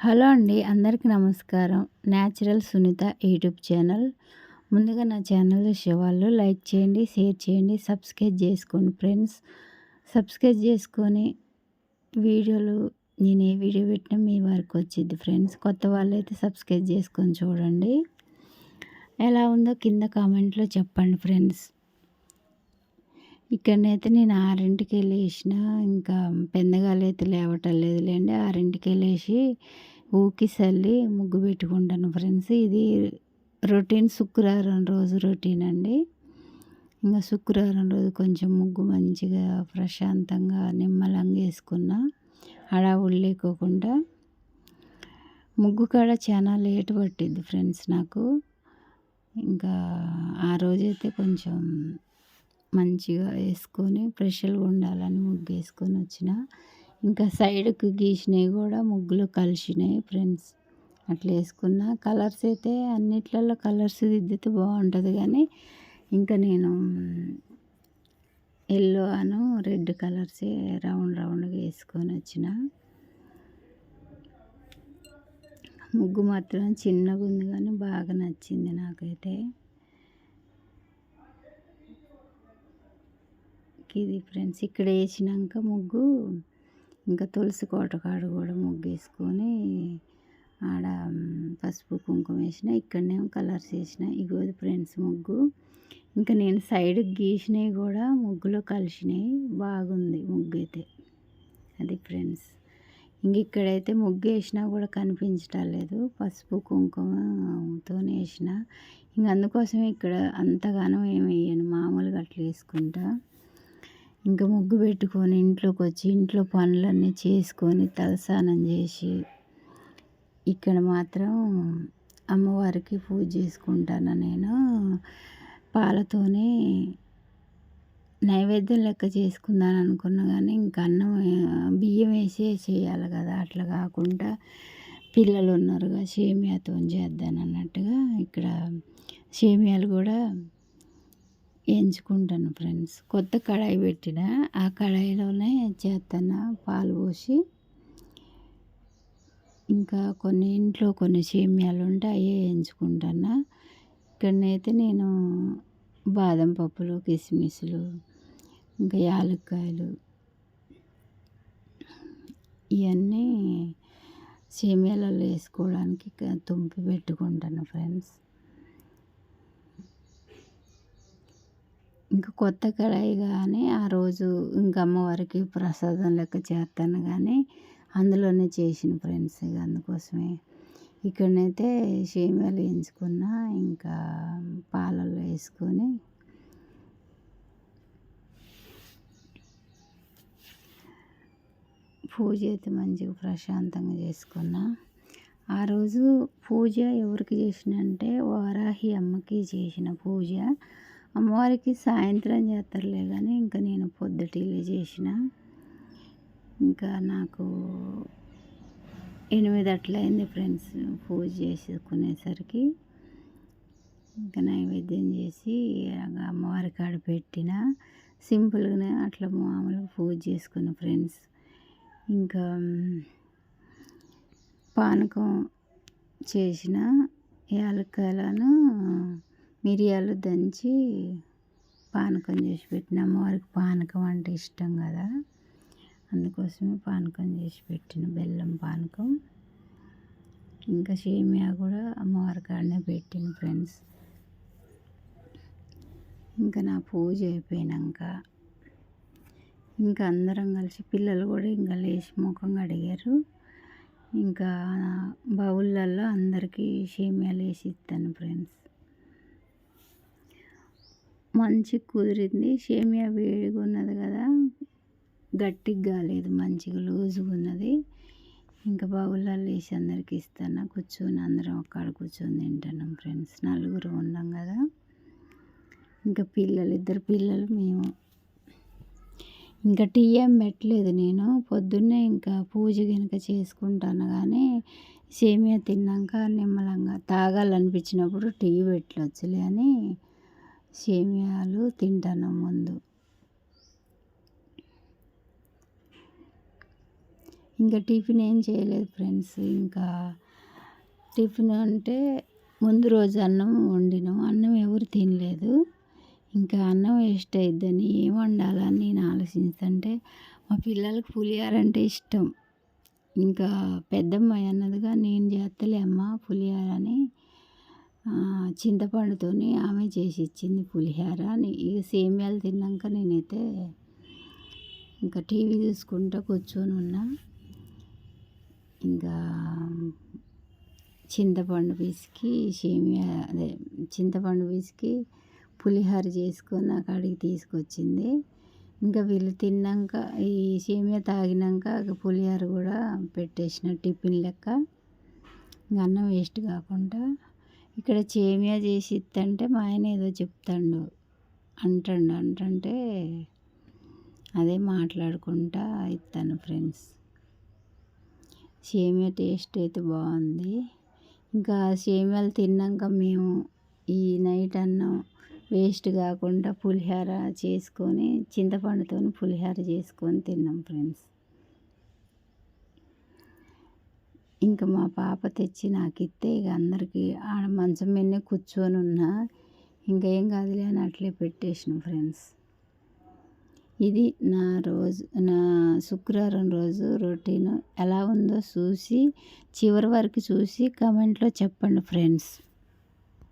Hello అండి. అందరికీ నమస్కారం. Natural Sunitha YouTube channel. ముందుగా నా ఛానల్ చూసేవాళ్ళు లైక్ చేయండి, షేర్ చేయండి, సబ్స్క్రైబ్ చేసుకోండి ఫ్రెండ్స్. సబ్స్క్రైబ్ చేసుకొని వీడియోలు నేను ఏ వీడియో పెట్టినా మీ వరకు వచ్చిద్ది ఫ్రెండ్స్. కొత్త వాళ్ళైతే సబ్స్క్రైబ్ చేసుకొని చూడండి. ఎలా ఉందో కింద కామెంట్లో చెప్పండి ఫ్రెండ్స్. ఇక్కడనైతే నేను 6కి లేచిన, ఇంకా పెందగాలైతే లేవటం లేదులేండి. 6కి లేచి ఊకి చల్లి ముగ్గు పెట్టుకుంటాను ఫ్రెండ్స్. ఇది రొటీన్, శుక్రవారం రోజు రొటీన్ అండి. ఇంకా శుక్రవారం రోజు కొంచెం ముగ్గు మంచిగా ప్రశాంతంగా నిమ్మలంగా వేసుకున్నా, హడావుడి లేకోకుండా. ముగ్గు కాడ చాలా లేట్ పట్టింది ఫ్రెండ్స్ నాకు. ఇంకా ఆ రోజైతే కొంచెం మంచిగా వేసుకొని ఫ్రెష్గా ఉండాలని ముగ్గు వేసుకొని వచ్చిన. ఇంకా సైడ్కి గీసినవి కూడా ముగ్గులు కలిసినాయి ఫ్రెండ్స్. అట్లా వేసుకున్న. కలర్స్ అయితే అన్నిట్లలో కలర్స్ దిద్దితే బాగుంటుంది, కానీ ఇంకా నేను ఎల్లో రెడ్ కలర్సే రౌండ్గా వేసుకొని వచ్చిన. ముగ్గు మాత్రం చిన్నగా ఉంది కానీ బాగా నచ్చింది నాకైతే. ఇది ఫ్రెండ్స్ ఇక్కడ వేసినాక ముగ్గు ఇంకా తులసి కోట కాడ కూడా ముగ్గు వేసుకొని ఆడ పసుపు కుంకుమ వేసిన, ఇక్కడనేమో కలర్స్ వేసిన. ఇగోది ఫ్రెండ్స్ ముగ్గు. ఇంకా నేను సైడ్కి గీసినవి కూడా ముగ్గులో కలిసినాయి. బాగుంది ముగ్గు అయితే. అది ఫ్రెండ్స్. ఇంక ఇక్కడైతే ముగ్గు వేసినా కూడా కనిపించటం లేదు, పసుపు కుంకుమతో వేసిన. ఇంక అందుకోసమే ఇక్కడ అంతగానో ఏమి వేయను, మామూలుగా అట్లా వేసుకుంటా. ఇంకా ముగ్గు పెట్టుకొని ఇంట్లోకి వచ్చి ఇంట్లో పనులన్నీ చేసుకొని తలస్నానం చేసి ఇక్కడ మాత్రం అమ్మవారికి పూజ చేసుకుంటాను నేను. పాలతోనే నైవేద్యం లెక్క చేసుకుందాను అనుకున్నా, కానీ ఇంకా అన్నం బియ్యం వేసి చేయాలి కదా. అట్లా కాకుండా పిల్లలు ఉన్నారుగా, సేమియాతో చేద్దాను అన్నట్టుగా ఇక్కడ సేమియాలు కూడా వేయించుకుంటాను ఫ్రెండ్స్. కొత్త కడాయి పెట్టిన, ఆ కడాయిలోనే చేస్తాను పాలు పోసి. ఇంకా ఇంట్లో కొన్ని సేమియాలు ఉంటే అవి వేయించుకుంటాను. ఇక్కడనైతే నేను బాదం పప్పులు, కిస్మిస్లు, ఇంకా యాలక్కాయలు ఇవన్నీ సేమియాలలో వేసుకోవడానికి తుంపి పెట్టుకుంటాను ఫ్రెండ్స్. ఇంకా కొత్త కడాయి కానీ ఆ రోజు ఇంకా అమ్మవారికి ప్రసాదం లెక్క చేస్తాను, కానీ అందులోనే చేసిన ఫ్రెండ్స్. ఇక అందుకోసమే ఇక్కడనైతే సేమియాలు వేయించుకున్న, ఇంకా పాలల్లో వేసుకొని పూజ అయితే మంచిగా ప్రశాంతంగా చేసుకున్నా. ఆ రోజు పూజ ఎవరికి చేసిన అంటే వారాహి అమ్మకి చేసిన పూజ. అమ్మవారికి సాయంత్రం చేస్తారులే, కానీ ఇంకా నేను పొద్దుటిలే చేసిన. ఇంకా నాకు 8 అట్లయింది ఫ్రెండ్స్ పూజ చేసుకునేసరికి. ఇంకా నైవేద్యం చేసి అమ్మవారి కాడ పెట్టిన, సింపుల్గానే అట్లా మామూలుగా పూజ చేసుకున్న ఫ్రెండ్స్. ఇంకా పానకం చేసిన, యాలక్కాయలను మిరియాలు దంచి పానకం చేసి పెట్టిన. అమ్మవారికి పానకం అంటే ఇష్టం కదా, అందుకోసమే పానకం చేసి పెట్టిన, బెల్లం పానకం. ఇంకా సేమియా కూడా అమ్మవారి కాడనే పెట్టిన ఫ్రెండ్స్. ఇంకా నా పూజ అయిపోయాక ఇంకా అందరం కలిసి పిల్లలు కూడా ఇంకా లేచి ముఖం కడిగారు. ఇంకా బౌళ్ళల్లో అందరికీ సేమియాలు వేసి ఇస్తాను ఫ్రెండ్స్. మంచి కుదిరింది. సేమియా వేడిగా ఉన్నది కదా, గట్టిగా కాలేదు, మంచిగా లూజుగా ఉన్నది. ఇంకా బౌళ్ళల్లో వేసి అందరికి ఇస్తాను. కూర్చొని అందరం ఒక్కడ కూర్చొని తింటున్నాం ఫ్రెండ్స్. 4 ఉన్నాం కదా. ఇంకా పిల్లలు 2 పిల్లలు, మేము. ఇంకా టీ ఏం పెట్టలేదు నేను. పొద్దున్నే ఇంకా పూజ కనుక చేసుకుంటాను, కానీ సేమియా తిన్నాక నిమ్మలంగా తాగాలనిపించినప్పుడు టీ పెట్టవచ్చులే అని సేమియాలు తింటాను ముందు. ఇంకా టిఫిన్ ఏం చేయలేదు ఫ్రెండ్స్. ఇంకా టిఫిన్ అంటే ముందు రోజు అన్నం వండినాం. అన్నం ఎవరు తినలేదు. ఇంకా అన్నం వేస్ట్ అయిద్దని ఏం వండాలని నేను ఆలోచిస్తుంటే మా పిల్లలకి పులిహోర అంటే ఇష్టం. ఇంకా పెద్దమ్మాయి అన్నదిగా నేను చేస్తలే అమ్మ పులిహోర అని చింతపండుతోని ఆమె చేసి ఇచ్చింది పులిహోర. ఇక సేమ్యాలు తిన్నాక నేనైతే ఇంకా టీవీ చూసుకుంటూ కూర్చొని ఉన్నా. ఇంకా చింతపండు పిసికి చింతపండు పిసికి పులిహోర చేసుకొని నా కాడికి తీసుకొచ్చింది. ఇంకా వీళ్ళు తిన్నాక ఈ సేమియా తాగినాక పులిహోర కూడా పెట్టేసిన టిఫిన్ లెక్క. ఇంకా అన్నం వేస్ట్ కాకుండా ఇక్కడ సేమియా చేసి ఇస్తుంటే మా ఆయన ఏదో చెప్తాడు అంటుంటే అదే మాట్లాడుకుంటా ఇస్తాను ఫ్రెండ్స్. సేమియా టేస్ట్ అయితే బాగుంది. ఇంకా సేమియాలు తిన్నాక మేము ఈ నైట్ అన్నం వేస్ట్ కాకుండా పులిహోర చేసుకొని చింతపండుతో పులిహోర చేసుకొని తిన్నాం ఫ్రెండ్స్. ఇంకా మా పాప తెచ్చి నాకు ఇస్తే ఇక అందరికీ ఆడ మంచం మీదనే కూర్చొని ఉన్నా. ఇంకా ఏం కాదులే అని అట్లే పెట్టేసిన ఫ్రెండ్స్. ఇది నా శుక్రవారం రోజు రొటీన్ ఎలా ఉందో చూసి చివరి వరకు చూసి కామెంట్లో చెప్పండి ఫ్రెండ్స్.